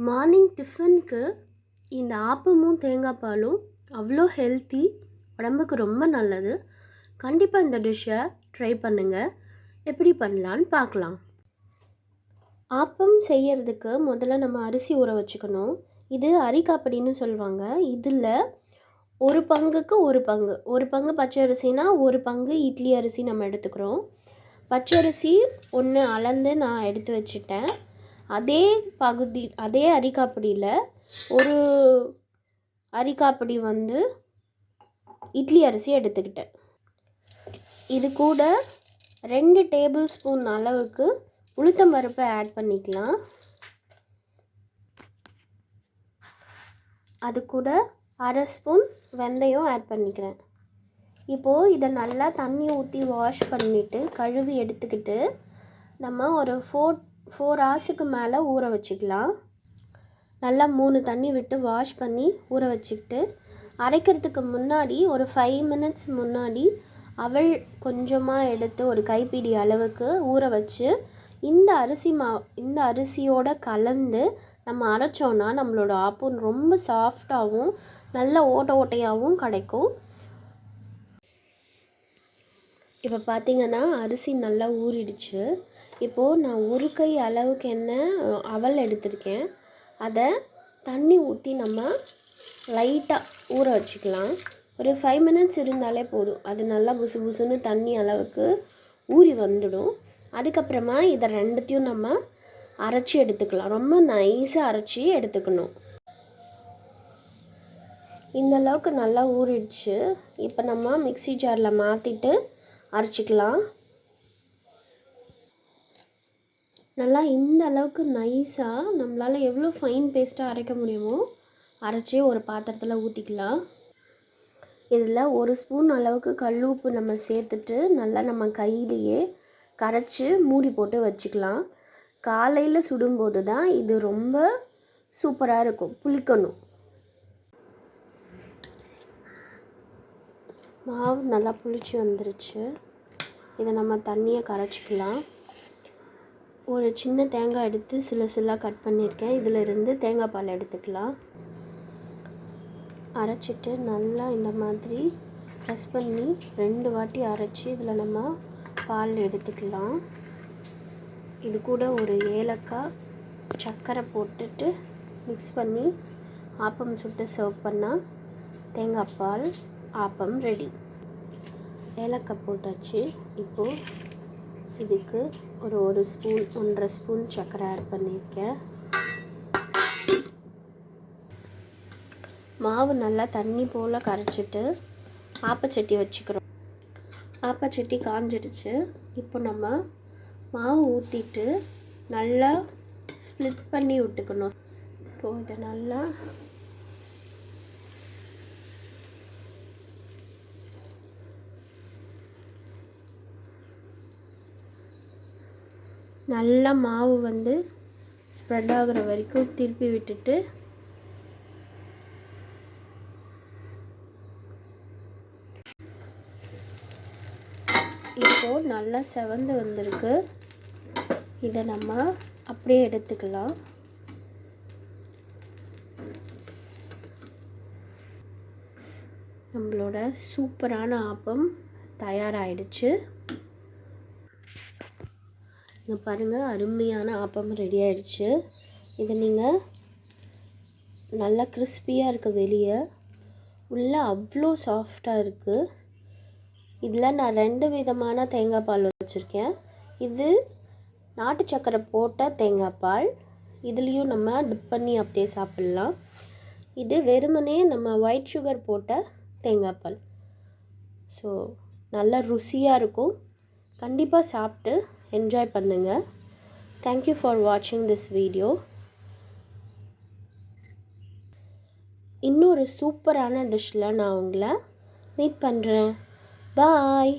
Morning டிஃபனுக்கு இந்த ஆப்பமும் தேங்காய் பாலும் அவ்வளோ ஹெல்த்தி, உடம்புக்கு ரொம்ப நல்லது. கண்டிப்பாக இந்த டிஷ்ஷை ட்ரை பண்ணுங்கள். எப்படி பண்ணலான்னு பார்க்கலாம். ஆப்பம் செய்யறதுக்கு முதல்ல நம்ம அரிசி ஊற வச்சுக்கணும். இது அரிக்காப்படின்னு சொல்லுவாங்க. இதில் ஒரு பங்குக்கு ஒரு பங்கு பச்சை அரிசினா ஒரு பங்கு இட்லி அரிசி நம்ம எடுத்துக்கிறோம். பச்சரிசி ஒன்று அளந்து நான் எடுத்து வச்சுட்டேன். அதே அரிக்காப்படியில் ஒரு அரிக்காப்படி இட்லி அரிசி எடுத்துக்கிட்டேன். இது கூட 2 டேபிள் ஸ்பூன் அளவுக்கு உளுத்தம்பருப்பை ஆட் பண்ணிக்கலாம். அது கூட 1/2 ஸ்பூன் வெந்தயம் ஆட் பண்ணிக்கிறேன். இப்போது இதை நல்லா தண்ணி ஊற்றி வாஷ் பண்ணிவிட்டு கழுவி எடுத்துக்கிட்டு நம்ம ஒரு 4 ஹவர்ஸுக்கு மேலே ஊற வச்சுக்கலாம். நல்லா 3 தண்ணி விட்டு வாஷ் பண்ணி ஊற வச்சுக்கிட்டு அரைக்கிறதுக்கு முன்னாடி ஒரு 5 மினிட்ஸ் முன்னாடி அவல் கொஞ்சமாக எடுத்து ஒரு கைப்பிடி அளவுக்கு ஊற வச்சு இந்த அரிசியோடு கலந்து நம்ம அரைச்சோன்னா நம்மளோட ஆப்பம் ரொம்ப சாஃப்டாகவும் நல்ல ஓட்டையாகவும் கிடைக்கும். இப்போ பார்த்திங்கன்னா அரிசி நல்லா ஊறிடுச்சு. இப்போது நான் ஒரு கை அளவுக்கு அவல் எடுத்திருக்கேன். அதை தண்ணி ஊற்றி நம்ம லைட்டாக ஊற வச்சுக்கலாம். ஒரு 5 மினிட்ஸ் இருந்தாலே போதும். அது நல்லா புசு புசுன்னு தண்ணி அளவுக்கு ஊறி வந்துடும். அதுக்கப்புறமா இதை ரெண்டுத்தையும் நம்ம அரைச்சி எடுத்துக்கலாம். ரொம்ப நைஸாக அரைச்சி எடுத்துக்கணும். இந்த அளவுக்கு நல்லா ஊறிடுச்சு. இப்போ நம்ம மிக்ஸி ஜாரில் மாற்றிட்டு அரைச்சிக்கலாம். நல்லா இந்த அளவுக்கு நைஸாக நம்மளால் எவ்வளோ ஃபைன் பேஸ்ட்டாக அரைக்க முடியுமோ அரைச்சி ஒரு பாத்திரத்தில் ஊற்றிக்கலாம். இதில் 1 ஸ்பூன் அளவுக்கு கல் உப்பு நம்ம சேர்த்துட்டு நல்லா நம்ம கையிலேயே கரைச்சி மூடி போட்டு வச்சுக்கலாம். காலையில் சுடும்போது தான் இது ரொம்ப சூப்பராக இருக்கும். புளிக்கணும். மாவு நல்லா புளிச்சு வந்துருச்சு. இதை நம்ம தண்ணியை கரைச்சிக்கலாம். ஒரு சின்ன தேங்காய் எடுத்து சில்லாக கட் பண்ணியிருக்கேன். இதில் இருந்து தேங்காய் பால் எடுத்துக்கலாம். அரைச்சிட்டு நல்லா இந்த மாதிரி ப்ரெஸ் பண்ணி 2 வாட்டி அரைச்சி இதில் நம்ம பால் எடுத்துக்கலாம். இது கூட ஒரு ஏலக்காய், சர்க்கரை போட்டுட்டு மிக்ஸ் பண்ணி ஆப்பம் சுட்டு சர்வ் பண்ணால் தேங்காய் பால் ஆப்பம் ரெடி. ஏலக்காய் போட்டாச்சு. இப்போது இதுக்கு ஒரு ஸ்பூன் 1.5 ஸ்பூன் சர்க்கரை ஆட் பண்ணியிருக்கேன். மாவு நல்லா தண்ணி போல் கரைச்சிட்டு ஆப்பச்சட்டி வச்சுக்கிறோம். ஆப்பச்சட்டி காஞ்சிடுச்சு. இப்போ நம்ம மாவு ஊற்றிட்டு நல்லா ஸ்ப்ளிட் பண்ணி விட்டுக்கணும். இப்போது இதை நல்லா மாவு ஸ்ப்ரெட் ஆகிற வரைக்கும் திருப்பி விட்டுட்டு இப்போது நல்லா செவந்து வந்திருக்கு. இதை நம்ம அப்படியே எடுத்துக்கலாம். நம்மளோட சூப்பரான ஆப்பம் தயாராகிடுச்சு. இங்கே பாருங்கள், அருமையான ஆப்பம் ரெடி ஆகிடுச்சு. இதை நீங்கள் நல்லா கிறிஸ்பியாக இருக்குது, வெளியே உள்ளே அவ்வளோ சாஃப்டாக இருக்குது. இதில் நான் 2 விதமான தேங்காய் பால் வச்சுருக்கேன். இது நாட்டு சக்கரை போட்ட தேங்காய் பால். இதுலேயும் நம்ம டிப் பண்ணி அப்படியே சாப்பிட்லாம். இது வெறுமனே நம்ம ஒயிட் சுகர் போட்ட தேங்காய் பால். ஸோ நல்ல ருசியாக இருக்கும். கண்டிப்பாக சாப்பிட்டு என்ஜாய் பண்ணுங்கள். தேங்க்யூ ஃபார் வாட்சிங் திஸ் வீடியோ. இன்னொரு சூப்பரான டிஷ்ஷில் நான் உங்களை மீட் பண்ணுறேன். Bye.